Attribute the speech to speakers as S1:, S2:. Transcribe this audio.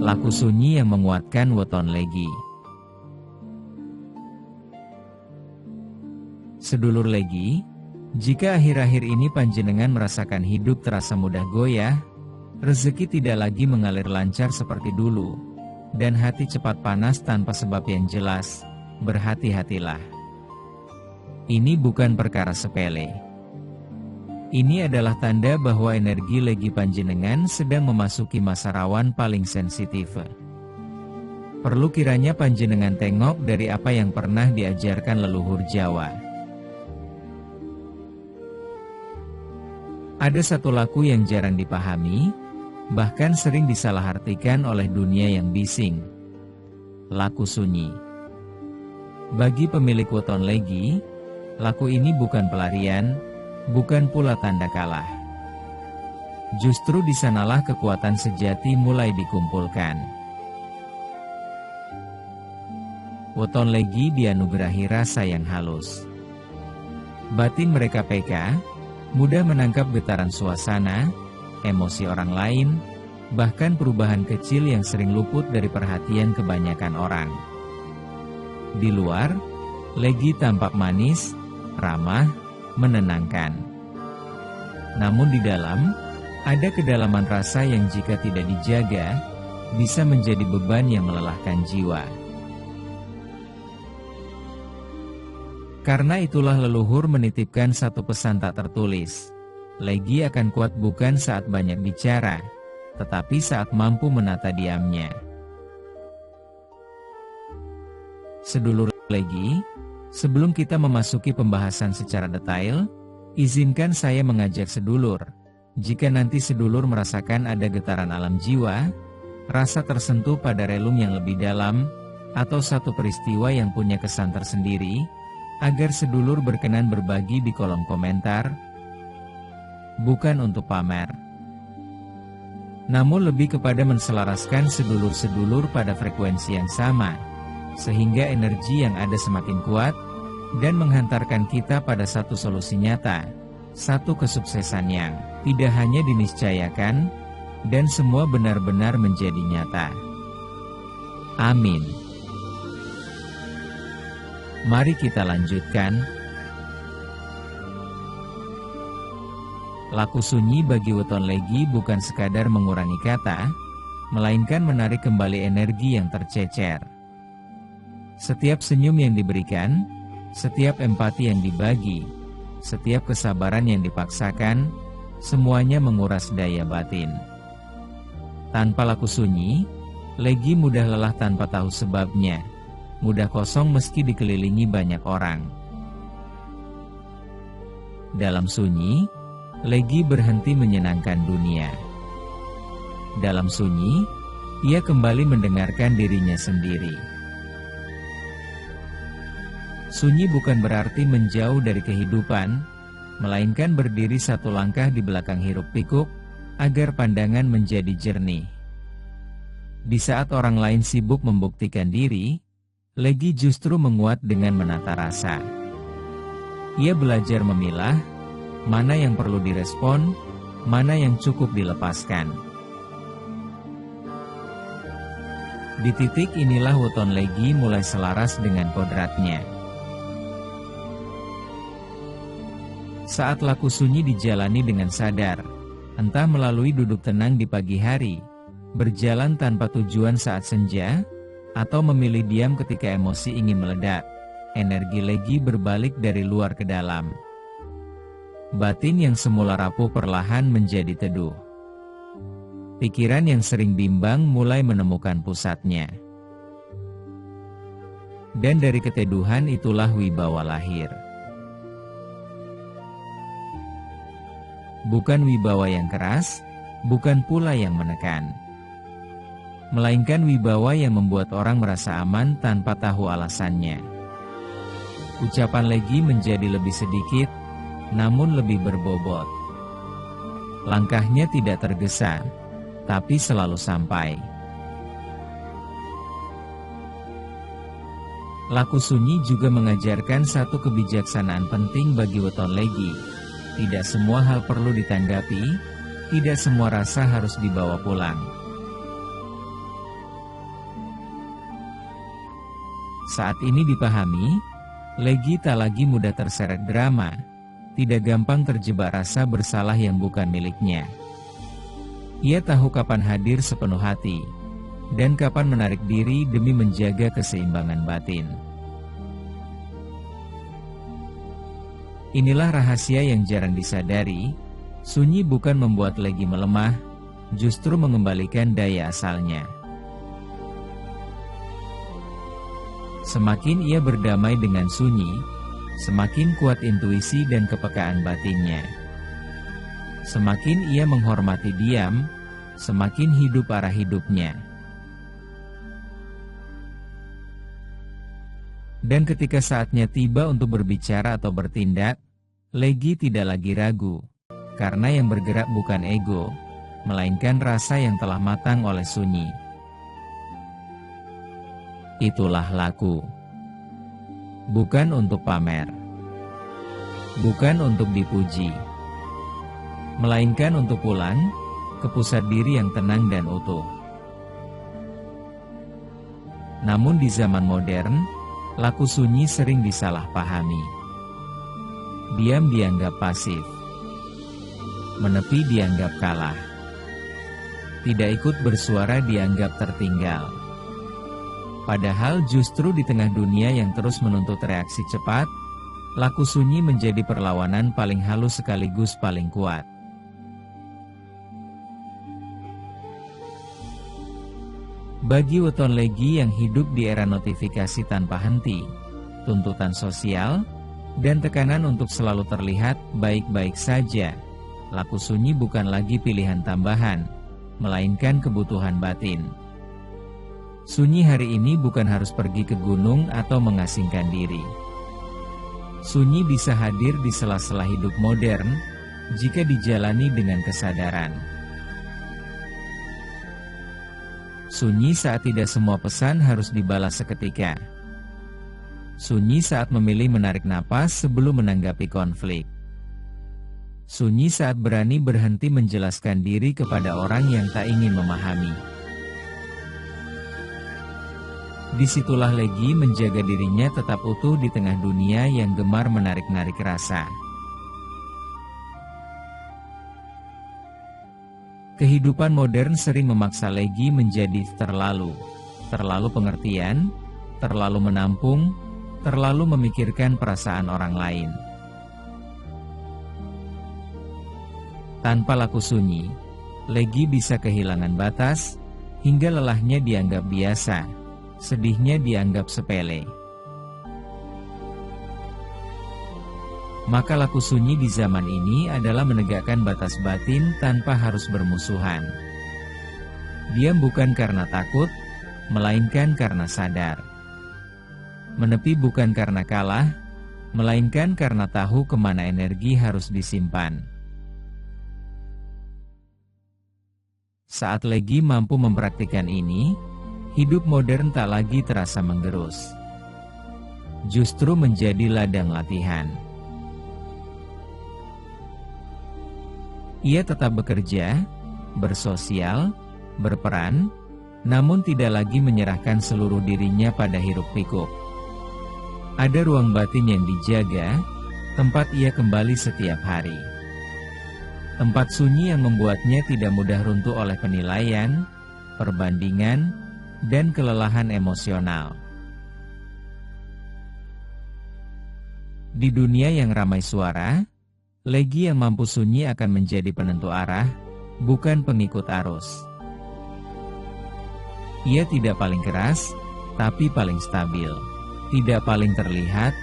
S1: Laku sunyi yang menguatkan weton legi. Sedulur legi, jika akhir-akhir ini panjenengan merasakan hidup terasa mudah goyah, rezeki tidak lagi mengalir lancar seperti dulu, dan hati cepat panas tanpa sebab yang jelas, berhati-hatilah. Ini bukan perkara sepele. Ini adalah tanda bahwa energi legi panjenengan sedang memasuki masa rawan paling sensitif. Perlu kiranya panjenengan tengok dari apa yang pernah diajarkan leluhur Jawa. Ada satu laku yang jarang dipahami, bahkan sering disalahartikan oleh dunia yang bising. Laku sunyi. Bagi pemilik weton legi, laku ini bukan pelarian, bukan pula tanda kalah. Justru di sanalah kekuatan sejati mulai dikumpulkan. Weton legi dianugerahi rasa yang halus. Batin mereka peka, mudah menangkap getaran suasana, emosi orang lain, bahkan perubahan kecil yang sering luput dari perhatian kebanyakan orang. Di luar, legi tampak manis, ramah, menenangkan. Namun di dalam, ada kedalaman rasa yang jika tidak dijaga, bisa menjadi beban yang melelahkan jiwa. Karena itulah leluhur menitipkan satu pesan tak tertulis. Legi akan kuat bukan saat banyak bicara, tetapi saat mampu menata diamnya. Sedulur legi, sebelum kita memasuki pembahasan secara detail, izinkan saya mengajak sedulur, jika nanti sedulur merasakan ada getaran alam jiwa, rasa tersentuh pada relung yang lebih dalam, atau satu peristiwa yang punya kesan tersendiri, agar sedulur berkenan berbagi di kolom komentar, bukan untuk pamer, namun lebih kepada menselaraskan sedulur-sedulur pada frekuensi yang sama, sehingga energi yang ada semakin kuat, dan menghantarkan kita pada satu solusi nyata, satu kesuksesan yang tidak hanya diniscayakan, dan semua benar-benar menjadi nyata. Amin. Mari kita lanjutkan. Laku sunyi bagi weton legi bukan sekadar mengurangi kata, melainkan menarik kembali energi yang tercecer. Setiap senyum yang diberikan, setiap empati yang dibagi, setiap kesabaran yang dipaksakan, semuanya menguras daya batin. Tanpa laku sunyi, legi mudah lelah tanpa tahu sebabnya, mudah kosong meski dikelilingi banyak orang. Dalam sunyi, legi berhenti menyenangkan dunia. Dalam sunyi, ia kembali mendengarkan dirinya sendiri. Sunyi bukan berarti menjauh dari kehidupan, melainkan berdiri satu langkah di belakang hiruk-pikuk, agar pandangan menjadi jernih. Di saat orang lain sibuk membuktikan diri, legi justru menguat dengan menata rasa. Ia belajar memilah, mana yang perlu direspon, mana yang cukup dilepaskan. Di titik inilah weton legi mulai selaras dengan kodratnya. Saat laku sunyi dijalani dengan sadar, entah melalui duduk tenang di pagi hari, berjalan tanpa tujuan saat senja, atau memilih diam ketika emosi ingin meledak, energi legi berbalik dari luar ke dalam. Batin yang semula rapuh perlahan menjadi teduh. Pikiran yang sering bimbang mulai menemukan pusatnya. Dan dari keteduhan itulah wibawa lahir. Bukan wibawa yang keras, bukan pula yang menekan, melainkan wibawa yang membuat orang merasa aman tanpa tahu alasannya. Ucapan legi menjadi lebih sedikit, namun lebih berbobot. Langkahnya tidak tergesa, tapi selalu sampai. Laku sunyi juga mengajarkan satu kebijaksanaan penting bagi weton legi. Tidak semua hal perlu ditanggapi, tidak semua rasa harus dibawa pulang. Saat ini dipahami, Legi tak lagi mudah terseret drama, tidak gampang terjebak rasa bersalah yang bukan miliknya. Ia tahu kapan hadir sepenuh hati, dan kapan menarik diri demi menjaga keseimbangan batin. Inilah rahasia yang jarang disadari, sunyi bukan membuat Legi melemah, justru mengembalikan daya asalnya. Semakin ia berdamai dengan sunyi, semakin kuat intuisi dan kepekaan batinnya. Semakin ia menghormati diam, semakin hidup arah hidupnya. Dan ketika saatnya tiba untuk berbicara atau bertindak, Legi tidak lagi ragu, karena yang bergerak bukan ego, melainkan rasa yang telah matang oleh sunyi. Itulah laku. Bukan untuk pamer, bukan untuk dipuji, melainkan untuk pulang ke pusat diri yang tenang dan utuh. Namun di zaman modern, laku sunyi sering disalahpahami. Diam dianggap pasif, menepi dianggap kalah, tidak ikut bersuara dianggap tertinggal. Padahal justru di tengah dunia yang terus menuntut reaksi cepat, laku sunyi menjadi perlawanan paling halus sekaligus paling kuat. Bagi weton Legi yang hidup di era notifikasi tanpa henti, tuntutan sosial, dan tekanan untuk selalu terlihat baik-baik saja, laku sunyi bukan lagi pilihan tambahan, melainkan kebutuhan batin. Sunyi hari ini bukan harus pergi ke gunung atau mengasingkan diri. Sunyi bisa hadir di sela-sela hidup modern, jika dijalani dengan kesadaran. Sunyi saat tidak semua pesan harus dibalas seketika. Sunyi saat memilih menarik napas sebelum menanggapi konflik. Sunyi saat berani berhenti menjelaskan diri kepada orang yang tak ingin memahami. Disitulah Legi menjaga dirinya tetap utuh di tengah dunia yang gemar menarik-narik rasa. Kehidupan modern sering memaksa Legi menjadi terlalu pengertian, terlalu menampung, terlalu memikirkan perasaan orang lain. Tanpa laku sunyi, Legi bisa kehilangan batas, hingga lelahnya dianggap biasa, sedihnya dianggap sepele. Maka laku sunyi di zaman ini adalah menegakkan batas batin tanpa harus bermusuhan. Diam bukan karena takut, melainkan karena sadar. Menepi bukan karena kalah, melainkan karena tahu kemana energi harus disimpan. Saat Legi mampu mempraktikkan ini, hidup modern tak lagi terasa menggerus. Justru menjadi ladang latihan. Ia tetap bekerja, bersosial, berperan, namun tidak lagi menyerahkan seluruh dirinya pada hiruk-pikuk. Ada ruang batin yang dijaga, tempat ia kembali setiap hari. Tempat sunyi yang membuatnya tidak mudah runtuh oleh penilaian, perbandingan, dan kelelahan emosional. Di dunia yang ramai suara, Legi yang mampu sunyi akan menjadi penentu arah, bukan pengikut arus. Ia tidak paling keras, tapi paling stabil. Tidak paling terlihat,